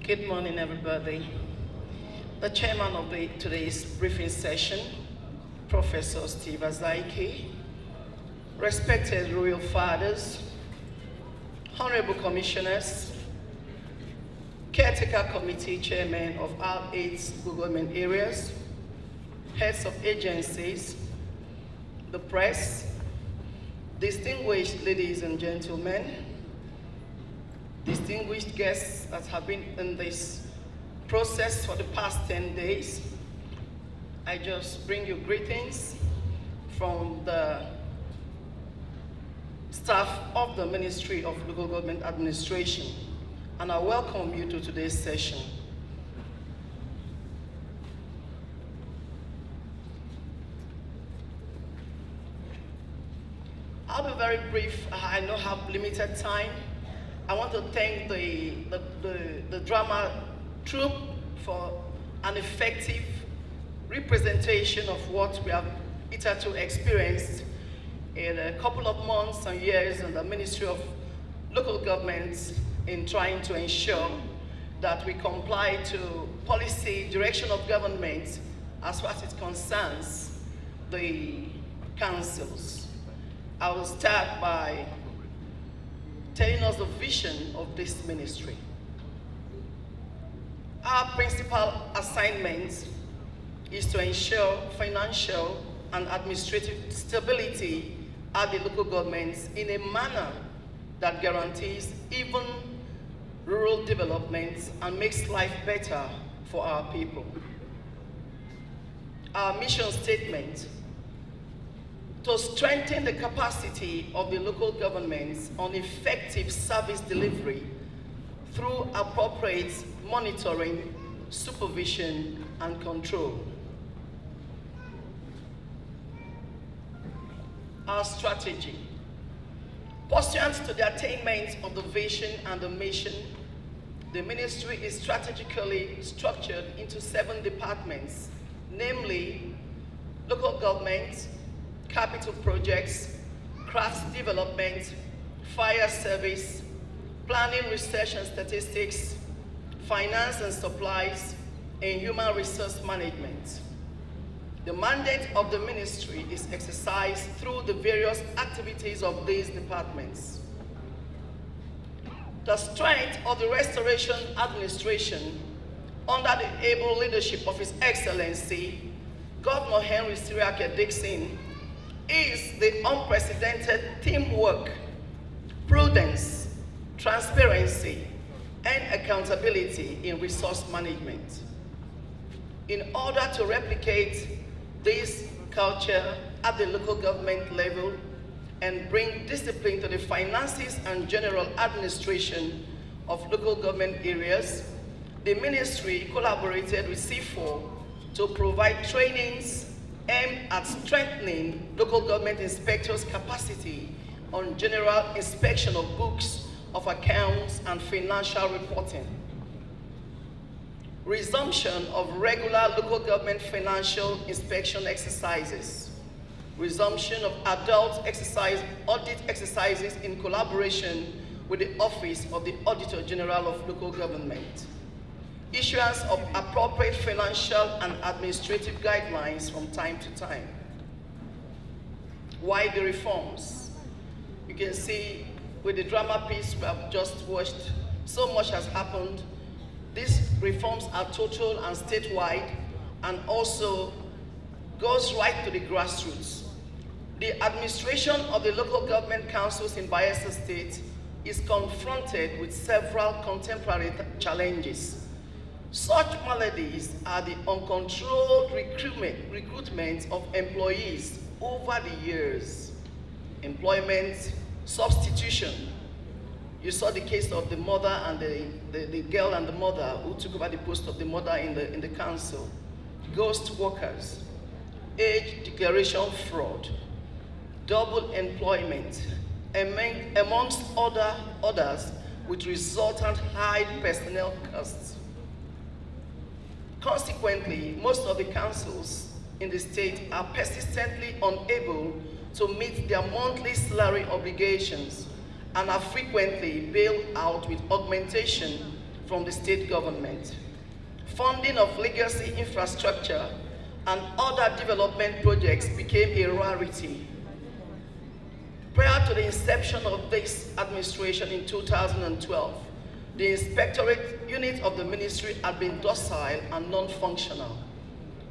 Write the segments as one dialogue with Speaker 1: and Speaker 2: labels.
Speaker 1: Good morning, everybody. The chairman of today's briefing session, Professor Steve Seriake, respected royal fathers, honorable commissioners, caretaker committee chairmen of our 8 government areas, heads of agencies, the press, distinguished ladies and gentlemen, distinguished guests that have been in this process for the past 10 days. I just bring you greetings from the staff of the Ministry of Local Government Administration, and I welcome you to today's session. I'll be very brief. I know I have limited time. I want to thank the drama troupe for an effective representation of what we have hitherto experienced in a couple of months and years in the Ministry of Local Governments in trying to ensure that we comply to policy direction of government as far as it concerns the councils. I will start by telling us the vision of this ministry. Our principal assignment is to ensure financial and administrative stability at the local governments in a manner that guarantees even rural development and makes life better for our people. Our mission statement: to strengthen the capacity of the local governments on effective service delivery through appropriate monitoring, supervision, and control. Our strategy: pursuant to the attainment of the vision and the mission, the ministry is strategically structured into 7 departments, namely local government, capital projects, crafts development, fire service, planning, research and statistics, finance and supplies, and human resource management. The mandate of the ministry is exercised through the various activities of these departments. The strength of the Restoration Administration, under the able leadership of His Excellency, Governor Henry Seriake Dickson, is the unprecedented teamwork, prudence, transparency, and accountability in resource management. In order to replicate this culture at the local government level and bring discipline to the finances and general administration of local government areas, the ministry collaborated with C4 to provide trainings aimed at strengthening local government inspectors' capacity on general inspection of books of accounts and financial reporting. Resumption of regular local government financial inspection exercises. Resumption of adult audit exercises in collaboration with the Office of the Auditor General of Local Government. Issuance of appropriate financial and administrative guidelines from time to time. Why the reforms? You can see with the drama piece we have just watched, so much has happened. These reforms are total and statewide, and also goes right to the grassroots. The administration of the local government councils in Bayelsa State is confronted with several contemporary challenges. Such maladies are the uncontrolled recruitment of employees over the years, employment substitution. You saw the case of the mother and the girl and the mother who took over the post of the mother in the council, ghost workers, age declaration fraud, double employment, amongst others with resultant high personnel costs. Consequently, most of the councils in the state are persistently unable to meet their monthly salary obligations and are frequently bailed out with augmentation from the state government. Funding of legacy infrastructure and other development projects became a rarity. Prior to the inception of this administration in 2012, the inspectorate unit of the ministry had been docile and non-functional.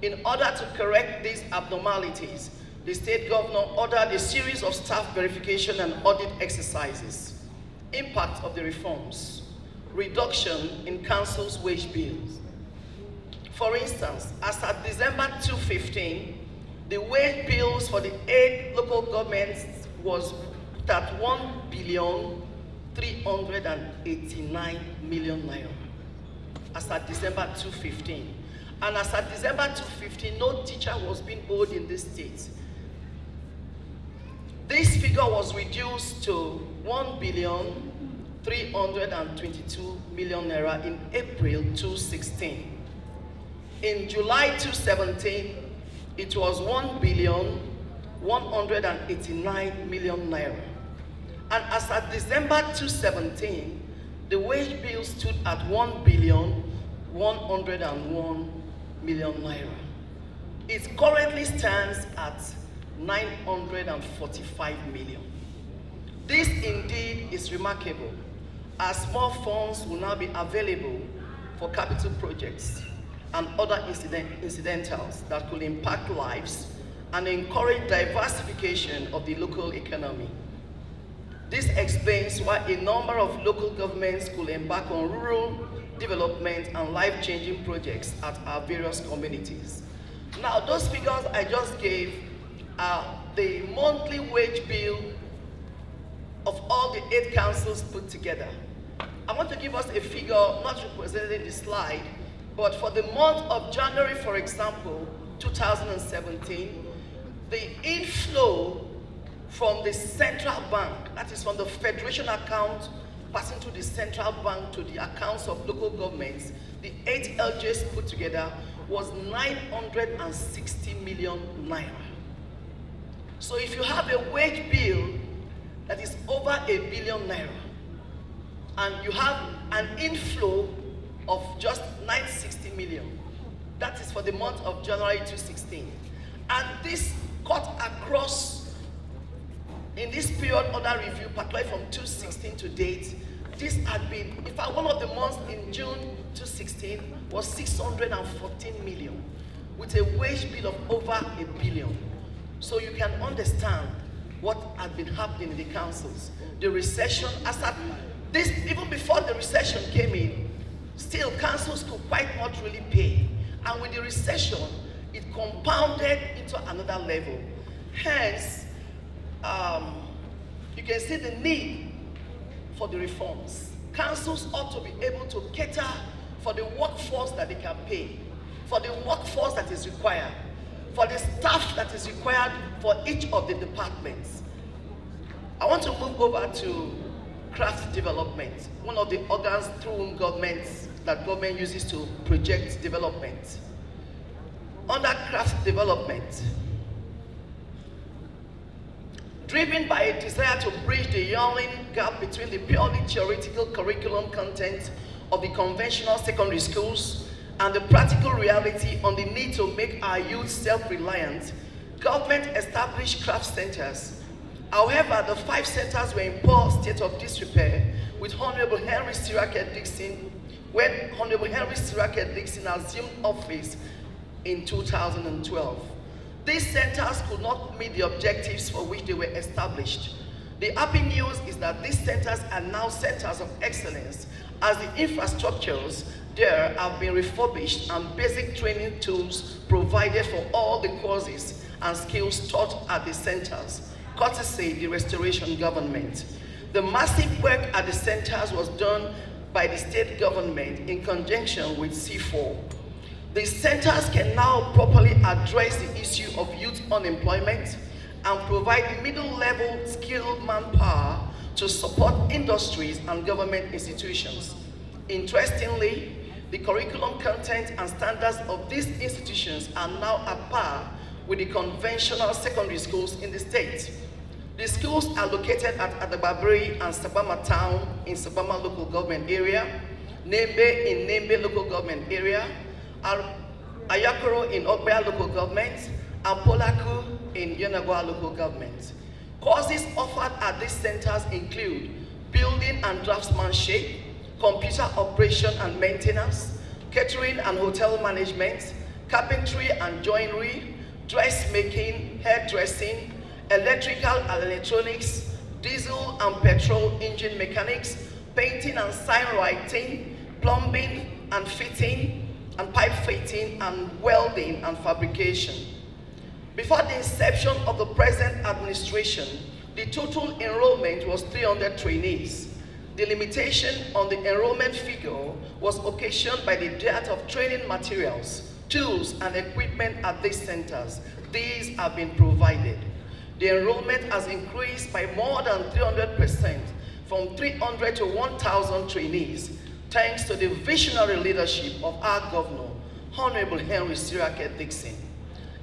Speaker 1: In order to correct these abnormalities, the state governor ordered a series of staff verification and audit exercises. Impact of the reforms: reduction in council's wage bills. For instance, as at December 2015, the wage bills for the 8 local governments was at 1,389 million as at December 2015. And as at December 2015, no teacher was being owed in this state. This figure was reduced to 1,322 million naira in April 2016. In July 2017, it was 1,189 million naira. And as at December 2017, the wage bill stood at 1,101 million naira. It currently stands at 945 million. This indeed is remarkable, as more funds will now be available for capital projects and other incidentals that could impact lives and encourage diversification of the local economy. This explains why a number of local governments could embark on rural development and life-changing projects at our various communities. Now, those figures I just gave are the monthly wage bill of all the 8 councils put together. I want to give us a figure, not represented in the slide, but for the month of January, for example, 2017, the inflow from the central bank, that is from the federation account passing to the central bank to the accounts of local governments, the 8 LJs put together, was 960 million naira. So if you have a wage bill that is over 1 billion naira, and you have an inflow of just 960 million, that is for the month of January 2016. And this cut across, in this period under review, particularly from 2016 to date, this had been, in fact, one of the months in June 2016 was 614 million, with a wage bill of over 1 billion. So you can understand what had been happening in the councils. The recession, as at this, even before the recession came in, still councils could quite not really pay. And with the recession, it compounded into another level. Hence, you can see the need for the reforms. Councils ought to be able to cater for the workforce that they can pay, for the workforce that is required, for the staff that is required for each of the departments. I want to move over to craft development, one of the organs through whom government uses to project development. Under craft development, driven by a desire to bridge the yawning gap between the purely theoretical curriculum content of the conventional secondary schools and the practical reality on the need to make our youth self-reliant, government established craft centers. However, the 5 centers were in poor state of disrepair, with Honorable Henry Seriake Dickson, when Honorable Henry Seriake Dickson assumed office in 2012. These centers could not meet the objectives for which they were established. The happy news is that these centers are now centers of excellence, as the infrastructures there have been refurbished and basic training tools provided for all the courses and skills taught at the centers, courtesy the restoration government. The massive work at the centers was done by the state government in conjunction with C4. The centers can now properly address the issue of youth unemployment and provide middle-level skilled manpower to support industries and government institutions. Interestingly, the curriculum content and standards of these institutions are now at par with the conventional secondary schools in the state. The schools are located at Adababri and Sabama Town in Sabama local government area. Nembe in Nembe local government area, Ayakoro in Okbea local government, and Polaku in Yenagoa local government. Courses offered at these centers include building and draftsmanship, computer operation and maintenance, catering and hotel management, carpentry and joinery, dressmaking, hairdressing, electrical and electronics, diesel and petrol engine mechanics, painting and sign writing, plumbing and fitting, and pipe fitting and welding and fabrication. Before the inception of the present administration, the total enrollment was 300 trainees. The limitation on the enrollment figure was occasioned by the dearth of training materials, tools, and equipment at these centers. These have been provided. The enrollment has increased by more than 300%, from 300 to 1,000 trainees, thanks to the visionary leadership of our governor, Honorable Henry Seriake Dickson.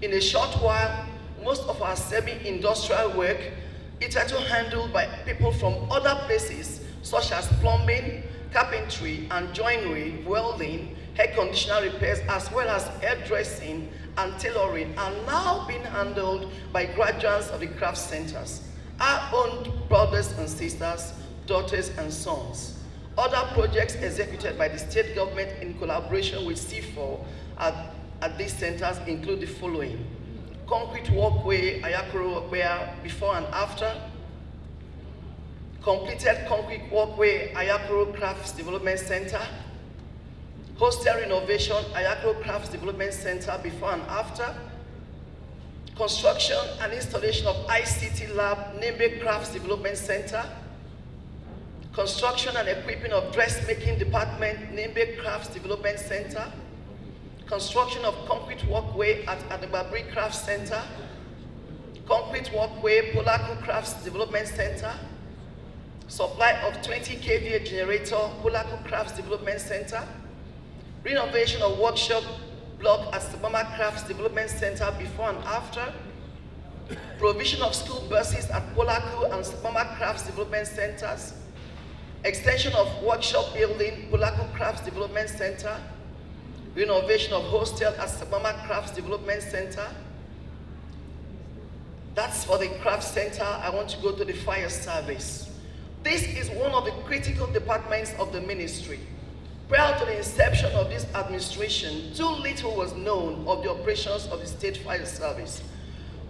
Speaker 1: In a short while, most of our semi-industrial work is handled by people from other places, such as plumbing, carpentry and joinery, welding, air conditioner repairs, as well as hairdressing and tailoring, are now being handled by graduates of the craft centers, our own brothers and sisters, daughters and sons. Other projects executed by the state government in collaboration with C4 at these centers include the following: concrete walkway, Ayakoro, where before and after; completed concrete walkway, Ayakoro Crafts Development Center; hostel renovation, Ayakoro Crafts Development Center, before and after; construction and installation of ICT lab, Nembe Crafts Development Center; construction and equipping of dressmaking department, Nembe Crafts Development Center; construction of concrete walkway at Adababri Crafts Center; concrete walkway, Polaku Crafts Development Center; supply of 20 kVA generator, Polaku Crafts Development Center; renovation of workshop block at Sabama Crafts Development Center, before and after; provision of school buses at Polaku and Sabama Crafts Development Centers; extension of workshop building, Polaku Crafts Development Center; renovation of hostel at Sabama Crafts Development Center. That's for the craft center. I want to go to the fire service. This is one of the critical departments of the ministry. Prior to the inception of this administration, too little was known of the operations of the state fire service.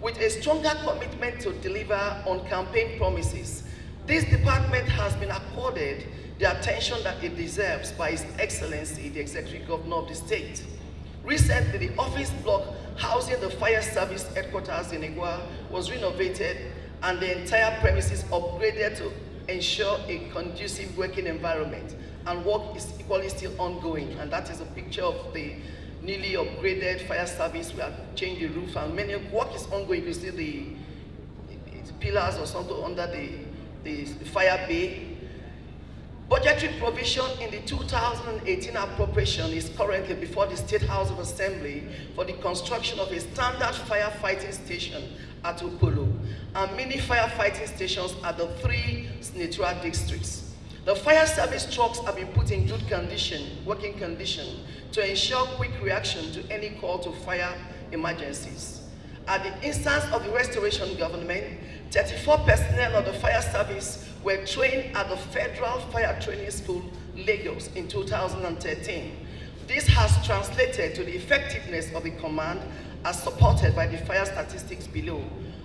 Speaker 1: With a stronger commitment to deliver on campaign promises, this department has been accorded the attention that it deserves by His Excellency, the Executive Governor of the state. Recently, the office block housing the fire service headquarters in Igwa was renovated and the entire premises upgraded to ensure a conducive working environment, and work is equally still ongoing. And that is a picture of the newly upgraded fire service. We have changed the roof and many work is ongoing. You see the pillars or something under the fire bay. Budgetary provision in the 2018 appropriation is currently before the State House of Assembly for the construction of a standard firefighting station at Upolu and mini firefighting stations at the 3 senatorial districts. The fire service trucks have been put in good condition, working condition, to ensure quick reaction to any call to fire emergencies. At the instance of the restoration government, 34 personnel of the fire service were trained at the Federal Fire Training School, Lagos, in 2013. This has translated to the effectiveness of the command as supported by the fire statistics below.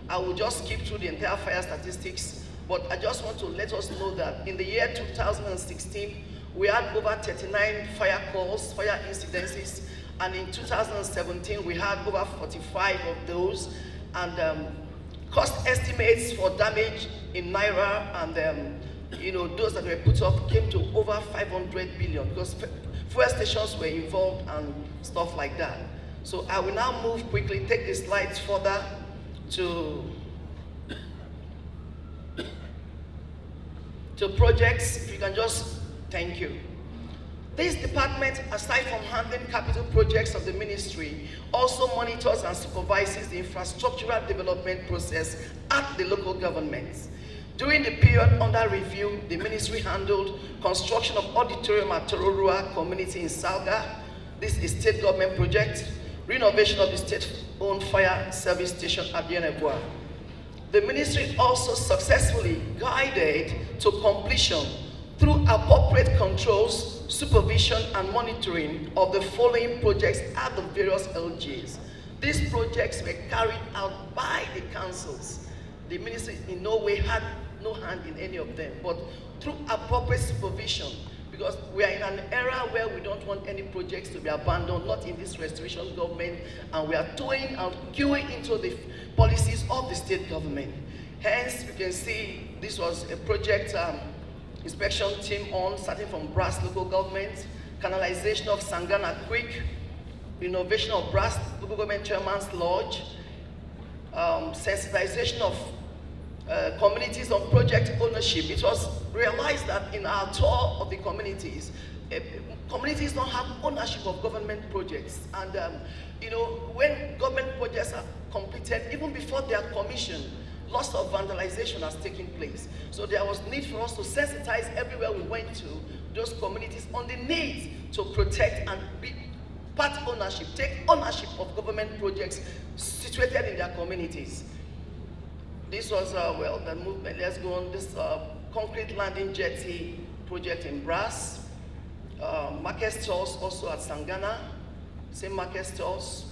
Speaker 1: I will just skip through the entire fire statistics, but I just want to let us know that in the year 2016, we had over 39 fire calls, fire incidences, and in 2017, we had over 45 of those, and cost estimates for damage in Naira and those that were put up came to over 500 billion because fuel stations were involved and stuff like that. So I will now move quickly, take the slides further to projects. If you can just, thank you. This department, aside from handling capital projects of the ministry, also monitors and supervises the infrastructural development process at the local governments. During the period under review, the ministry handled construction of auditorium at Tororua community in Salga. This is state government project. Renovation of the state-owned fire service station at Yenebua. The ministry also successfully guided to completion through appropriate controls, supervision, and monitoring of the following projects at the various LGs. These projects were carried out by the councils. The ministry in no way had no hand in any of them, but through appropriate supervision, because we are in an era where we don't want any projects to be abandoned, not in this restoration government, and we are toeing and queuing into the policies of the state government. Hence, you can see this was a project inspection team on, starting from Brass local government, canalization of Sangana Creek, renovation of Brass local government chairman's lodge, sensitization of communities on project ownership. It was realized that in our tour of the communities, communities don't have ownership of government projects. And you know, when government projects are completed, even before they are commissioned, lots of vandalization has taken place. So there was need for us to sensitize everywhere we went to those communities on the need to protect and be part ownership, take ownership of government projects situated in their communities. This was, well, the movement. Let's go on this concrete landing jetty project in Brass. Market stores also at Sangana. Same market stores.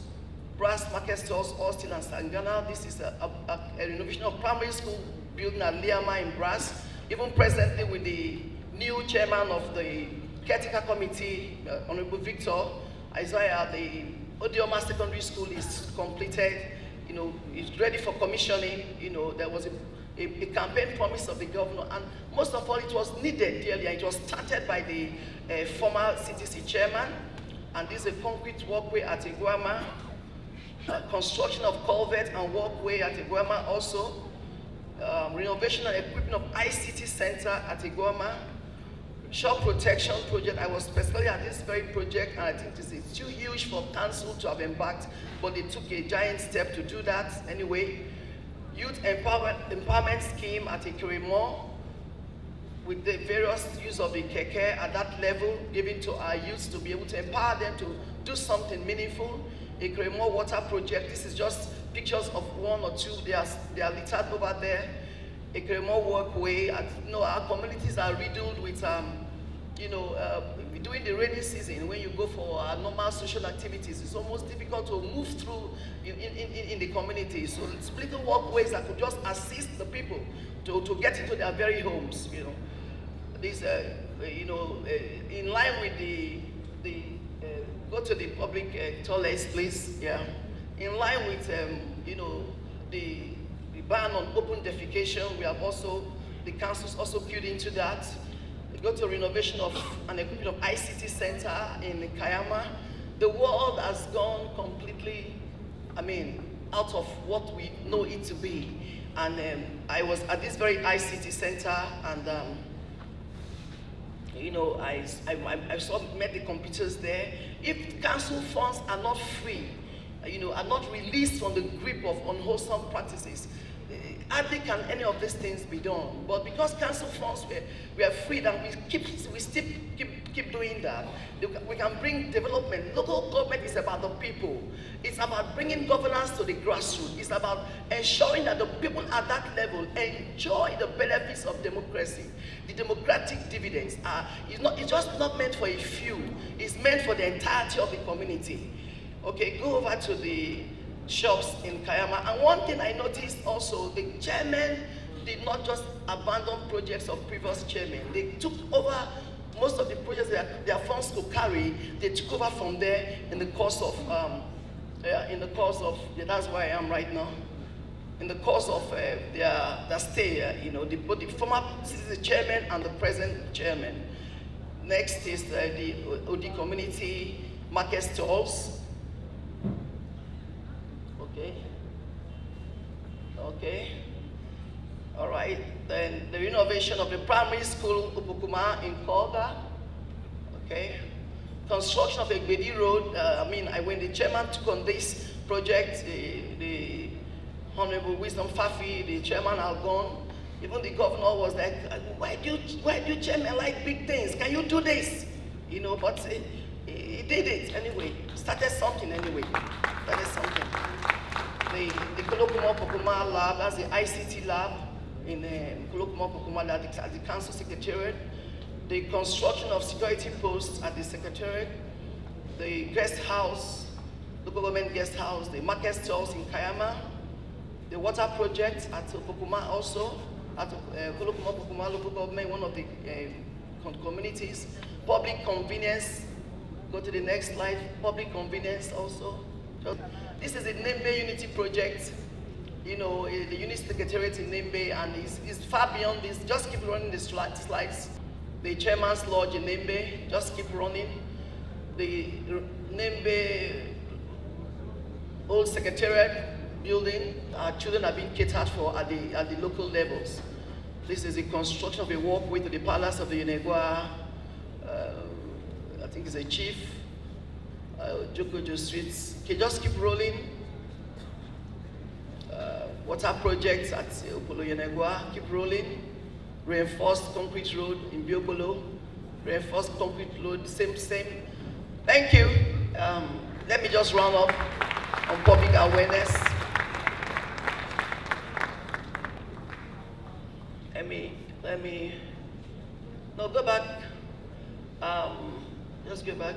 Speaker 1: Brass market stores all still at Sangana. This is a renovation of primary school building at Liama in Brass. Even presently with the new chairman of the caretaker committee, Honorable Victor Isaiah, the Odioma Secondary School is completed. You know, it's ready for commissioning. You know, there was a campaign promise of the governor, and most of all, it was needed dearly. It was started by the former CTC chairman, and this is a concrete walkway at Iguama, construction of culvert and walkway at Iguama also, renovation and equipment of ICT center at Iguama, shore protection project. I was specifically at this very project, and I think this is too huge for council to have embarked, but they took a giant step to do that anyway. Youth empowerment scheme at Ikirimo, with the various use of the keke at that level, given to our youth to be able to empower them to do something meaningful. Ikirimo water project, this is just pictures of one or two, they are littered over there. Ikirimo walkway, you know, our communities are riddled with, you know, during the rainy season, when you go for normal social activities, it's almost difficult to move through in the community. So it's little walkways that could just assist the people to get into their very homes, you know. This, you know, in line with the go to the public toilets, please, yeah. In line with, you know, the ban on open defecation, we have also, the councils also queued into that. We go to renovation of an equipment of ICT center in Kayama. The world has gone completely, I mean, out of what we know it to be. And I was at this very ICT center, and you know, I met the computers there. If council funds are not free, you know, are not released from the grip of unwholesome practices, hardly can any of these things be done. But because council funds were freed, and we still keep doing that, we can bring development. Local government is about the people. It's about bringing governance to the grassroots. It's about ensuring that the people at that level enjoy the benefits of democracy. The democratic dividends it's just not meant for a few. It's meant for the entirety of the community. Okay, go over to the shops in Kayama. And one thing I noticed also, the chairman did not just abandon projects of previous chairmen. They took over most of the projects that their funds could carry. They took over from there in the course of, that's where I am right now. In the course of their stay, you know, both the former CCC chairman and the present chairman. Next is the OD community market stalls. Okay. All right. Then the renovation of the primary school Upukuma in Koga. Okay. Construction of the Gbedi Road. When the chairman took on this project, the Honorable Wisdom Fafi, the chairman, are gone. Even the governor was like, why do you chairman like big things? Can you do this? You know, but he did it anyway. Started something anyway. Started something. The Kolokuma Pokuma lab, that's the ICT lab in Kolokuma Pokuma at the council secretariat. The construction of security posts at the secretariat. The guest house, the government guest house, the market stalls in Kayama. The water project at Pokuma also. At Kolokuma Pokuma local government, one of the communities. Public convenience, go to the next slide, public convenience also. So, this is the Nembe Unity project, you know, the Unity Secretariat in Nembe, and it's far beyond this. Just keep running the slides. The Chairman's Lodge in Nembe, just keep running. The Nembe Old Secretariat building, our children are being catered for at the local levels. This is the construction of a walkway to the Palace of the Unegwa. I think it's a chief. Jokojo Streets. Okay, just keep rolling. Water projects at Opolo Unegwa, keep rolling. Reinforced concrete road in Biopolo. Reinforced concrete road, same. Thank you. Let me just round up on public awareness. Let me, no, go back. Just go back.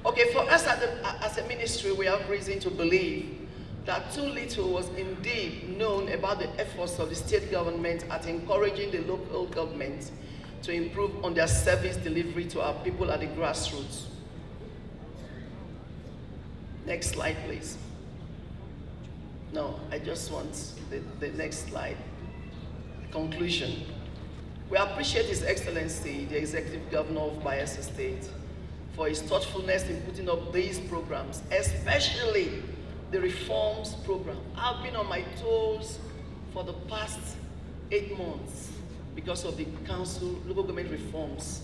Speaker 1: Okay, for us as a ministry, we have reason to believe that too little was indeed known about the efforts of the state government at encouraging the local government to improve on their service delivery to our people at the grassroots. Next slide, please. No, I just want the next slide. Conclusion. We appreciate His Excellency, the Executive Governor of Bayelsa State, for his thoughtfulness in putting up these programs, especially the reforms program. I've been on my toes for the past 8 months because of the council local government reforms.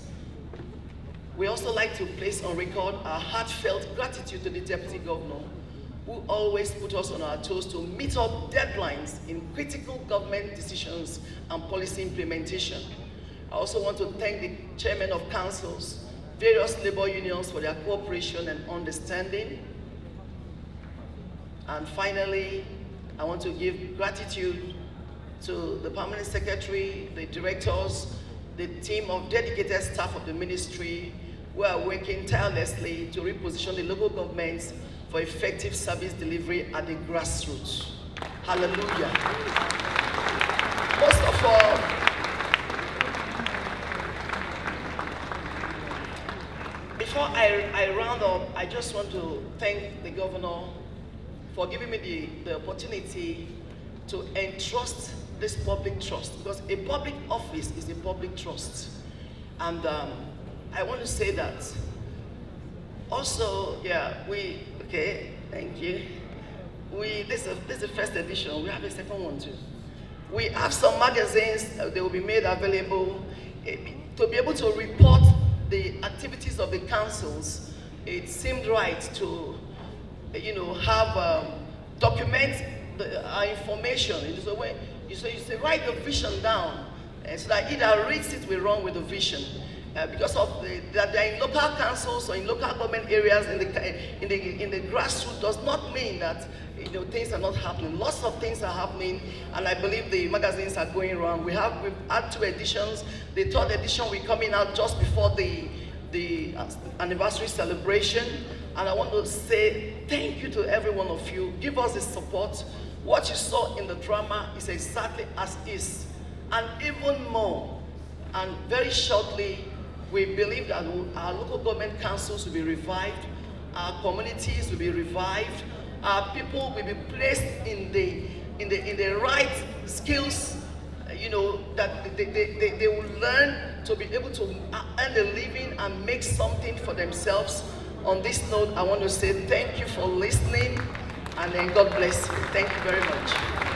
Speaker 1: We also like to place on record our heartfelt gratitude to the Deputy Governor, who always put us on our toes to meet up deadlines in critical government decisions and policy implementation. I also want to thank the chairman of councils, various labor unions for their cooperation and understanding. And finally, I want to give gratitude to the permanent secretary, the directors, the team of dedicated staff of the ministry who are working tirelessly to reposition the local governments for effective service delivery at the grassroots. Hallelujah. Most of all, before I round up, I just want to thank the governor for giving me the opportunity to entrust this public trust, because a public office is a public trust. And I want to say that also, okay, thank you. This is the first edition. We have a second one too. We have some magazines they will be made available to be able to report the activities of the councils. It seemed right to, have document our information in a way. You say write the vision down, so that either reads it will run with the vision. Because of that they're in local councils or in local government areas in the grassroots does not mean that things are not happening. Lots of things are happening, and I believe the magazines are going around. We've had 2 editions. The 3rd edition will be coming out just before the anniversary celebration. And I want to say thank you to every one of you. Give us the support. What you saw in the drama is exactly as is, and even more. And very shortly, we believe that our local government councils will be revived, our communities will be revived, our people will be placed in the right skills, that they will learn to be able to earn a living and make something for themselves. On this note, I want to say thank you for listening, and then God bless you. Thank you very much.